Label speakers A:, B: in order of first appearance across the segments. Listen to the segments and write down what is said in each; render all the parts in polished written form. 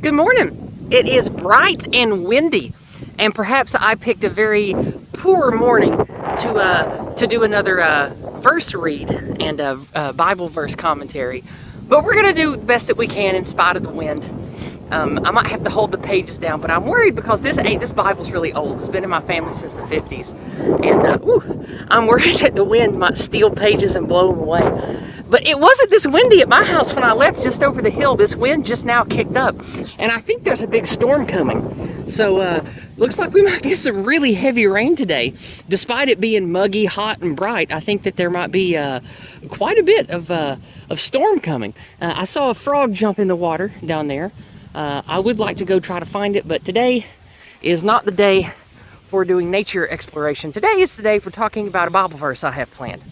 A: Good morning. It is bright and windy, and perhaps I picked a very poor morning to do another verse read and a Bible verse commentary. But we're gonna do the best that we can in spite of the wind. I might have to hold the pages down, but I'm worried because this Bible's really old. It's been in my family since the 50s, and I'm worried that the wind might steal pages and blow them away. But it wasn't this windy at my house when I left just over the hill. This wind just now kicked up, and I think there's a big storm coming. So looks like we might get some really heavy rain today. Despite it being muggy, hot, and bright, I think that there might be quite a bit of storm coming. I saw a frog jump in the water down there. I would like to go try to find it, but today is not the day for doing nature exploration. Today is the day for talking about a Bible verse I have planned.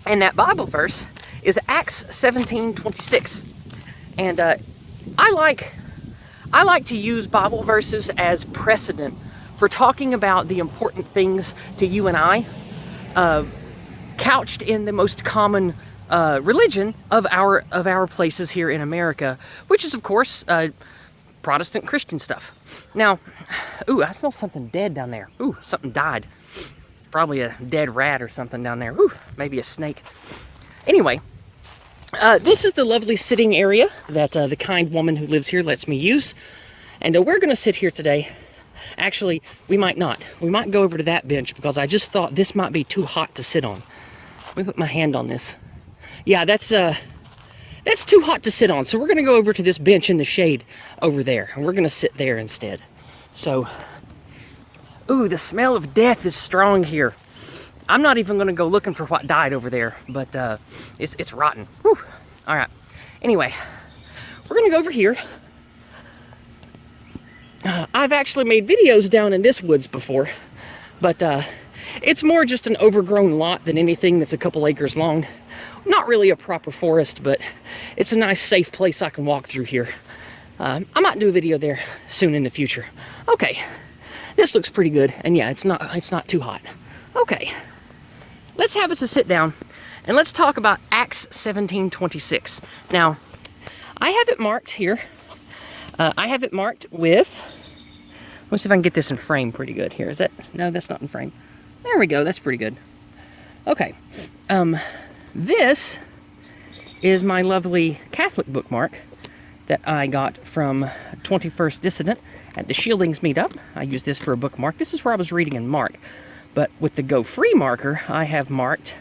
A: And that Bible verse is Acts 17:26. And I like to use Bible verses as precedent for talking about the important things to you and I, couched in the most common religion of our places here in America, which is of course Protestant Christian stuff. Now, I smell something dead down there. Something died. Probably a dead rat or something down there. Maybe a snake. Anyway, this is the lovely sitting area that the kind woman who lives here lets me use. And we're going to sit here today. Actually, we might not. We might go over to that bench because I just thought this might be too hot to sit on. Let me put my hand on this. Yeah, that's too hot to sit on. So we're going to go over to this bench in the shade over there. And we're going to sit there instead. So, the smell of death is strong here. I'm not even going to go looking for what died over there, but it's rotten. Whew. All right. Anyway, we're going to go over here. I've actually made videos down in this woods before, but it's more just an overgrown lot than anything that's a couple acres long. Not really a proper forest, but it's a nice, safe place I can walk through here. I might do a video there soon in the future. Okay. This looks pretty good, and yeah, it's not too hot. Okay, let's have us a sit down, and let's talk about Acts 17:26. Now, I have it marked here. I have it marked with, let's see if I can get this in frame pretty good here. Is that, no, that's not in frame. There we go, that's pretty good. Okay, this is my lovely Catholic bookmark that I got from 21st Dissident at the Shieldings meetup. I used this for a bookmark. This is where I was reading in Mark. But with the Go Free marker, I have marked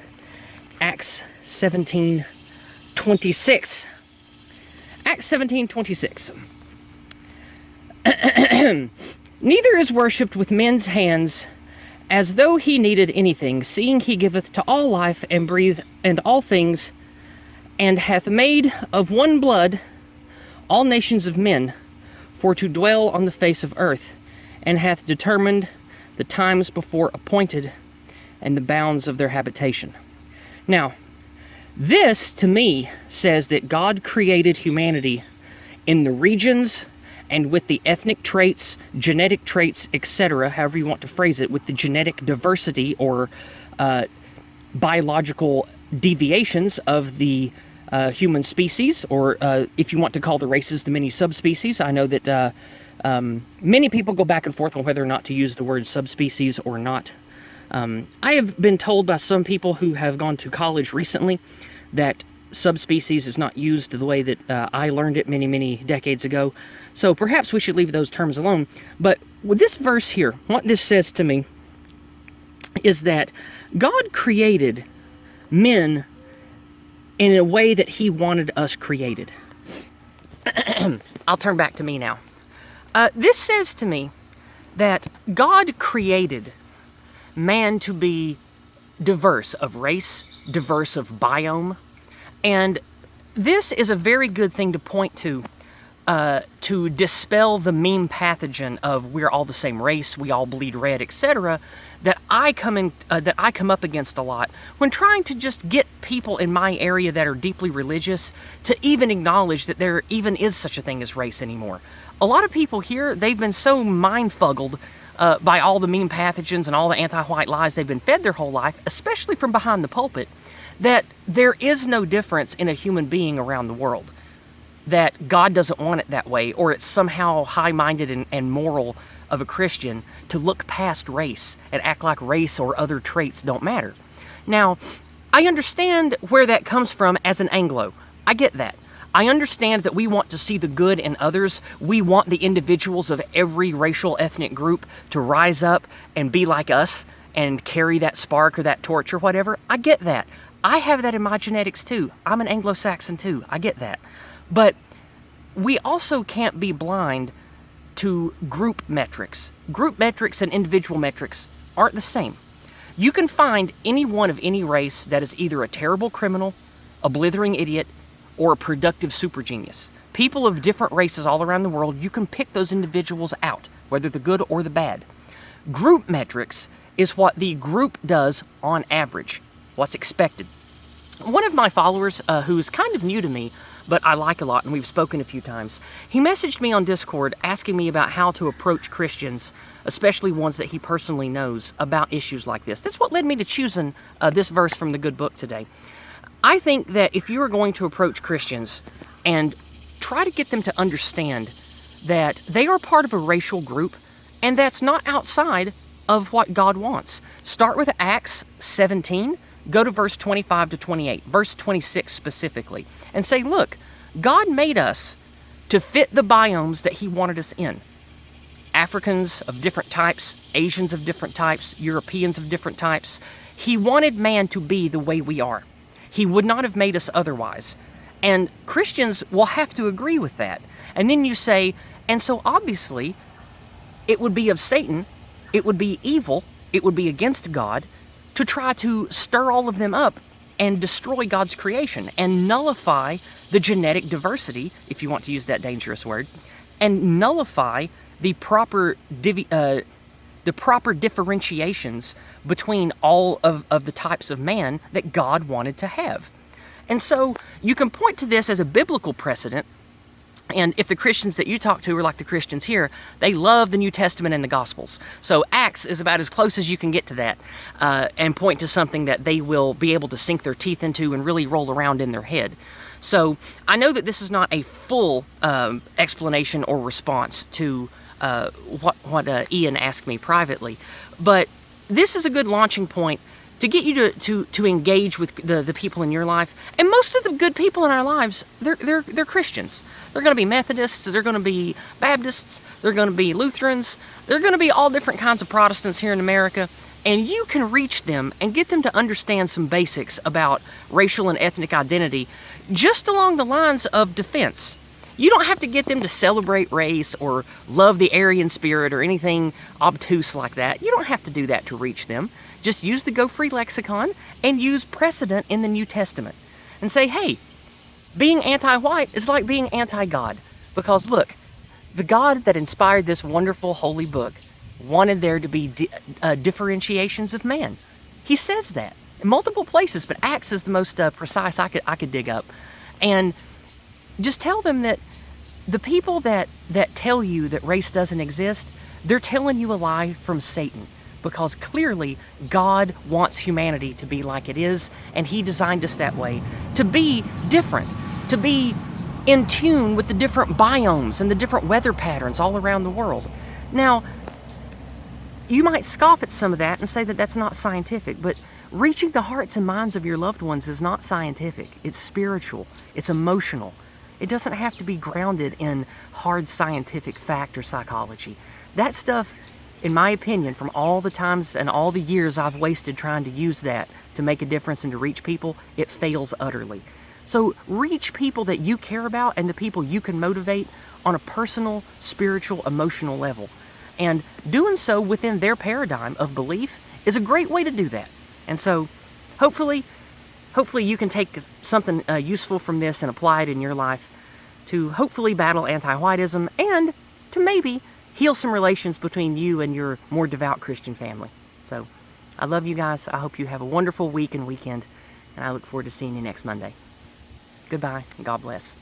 A: Acts 17:26. Acts 17:26. Neither is worshipped with men's hands as though he needed anything, seeing he giveth to all life and breathe and all things, and hath made of one blood all nations of men, for to dwell on the face of earth, and hath determined the times before appointed, and the bounds of their habitation. Now, this, to me, says that God created humanity in the regions and with the ethnic traits, genetic traits, etc., however you want to phrase it, with the genetic diversity or biological deviations of the human species, or if you want to call the races the many subspecies. I know that many people go back and forth on whether or not to use the word subspecies or not. I have been told by some people who have gone to college recently that subspecies is not used the way that I learned it many, many decades ago. So perhaps we should leave those terms alone. But with this verse here, what this says to me is that God created men in a way that he wanted us created. I'll turn back to me now. This says to me that God created man to be diverse of race, diverse of biome, and this is a very good thing to point to dispel the meme pathogen of we're all the same race, we all bleed red, etc., that I come up against a lot when trying to just get people in my area that are deeply religious to even acknowledge that there even is such a thing as race anymore. A lot of people here, they've been so mind-fuggled by all the meme pathogens and all the anti-white lies they've been fed their whole life, especially from behind the pulpit, that there is no difference in a human being around the world. that God doesn't want it that way, or it's somehow high-minded and moral of a Christian to look past race and act like race or other traits don't matter. Now, I understand where that comes from as an Anglo. I get that. I understand that we want to see the good in others. We want the individuals of every racial, ethnic group to rise up and be like us and carry that spark or that torch or whatever. I get that. I have that in my genetics too. I'm an Anglo-Saxon too. I get that. But we also can't be blind to group metrics. Group metrics and individual metrics aren't the same. You can find anyone of any race that is either a terrible criminal, a blithering idiot, or a productive super genius. People of different races all around the world, you can pick those individuals out, whether the good or the bad. Group metrics is what the group does on average, what's expected. One of my followers, who's kind of new to me, but I like a lot, and we've spoken a few times, he messaged me on Discord asking me about how to approach Christians, especially ones that he personally knows, about issues like this. That's what led me to choosing this verse from the good book today. I think that if you are going to approach Christians and try to get them to understand that they are part of a racial group, and that's not outside of what God wants. Start with Acts 17, go to verse 25 to 28, verse 26 specifically, and say, look, God made us to fit the biomes that he wanted us in. Africans of different types, Asians of different types, Europeans of different types. He wanted man to be the way we are. He would not have made us otherwise. And Christians will have to agree with that. And then you say, and so obviously, it would be of Satan, it would be evil, it would be against God, to try to stir all of them up and destroy God's creation and nullify the genetic diversity, if you want to use that dangerous word, and nullify the proper differentiations between all of the types of man that God wanted to have. And so you can point to this as a biblical precedent. And if the Christians that you talk to are like the Christians here, they love the New Testament and the Gospels. So Acts is about as close as you can get to that, and point to something that they will be able to sink their teeth into and really roll around in their head. So I know that this is not a full explanation or response to what Ian asked me privately, but this is a good launching point to get you to engage with the people in your life. And most of the good people in our lives, they're Christians. They're going to be Methodists, they're going to be Baptists, they're going to be Lutherans, they're going to be all different kinds of Protestants here in America. And you can reach them and get them to understand some basics about racial and ethnic identity just along the lines of defense. You don't have to get them to celebrate race or love the Aryan spirit or anything obtuse like that. You don't have to do that to reach them. Just use the Go Free lexicon and use precedent in the New Testament. And say, hey, being anti-white is like being anti-God. Because look, the God that inspired this wonderful holy book wanted there to be differentiations of man. He says that in multiple places, but Acts is the most precise I could dig up. And just tell them that the people that tell you that race doesn't exist, they're telling you a lie from Satan. Because clearly God wants humanity to be like it is, and he designed us that way, to be different, to be in tune with the different biomes and the different weather patterns all around the world. Now, you might scoff at some of that and say that that's not scientific, but reaching the hearts and minds of your loved ones is not scientific. It's spiritual. It's emotional. It doesn't have to be grounded in hard scientific fact or psychology. That stuff, in my opinion, from all the times and all the years I've wasted trying to use that to make a difference and to reach people, it fails utterly. So reach people that you care about and the people you can motivate on a personal, spiritual, emotional level. And doing so within their paradigm of belief is a great way to do that. And so hopefully you can take something useful from this and apply it in your life to hopefully battle anti-whiteism and to maybe heal some relations between you and your more devout Christian family. So I love you guys. I hope you have a wonderful week and weekend, and I look forward to seeing you next Monday. Goodbye, and God bless.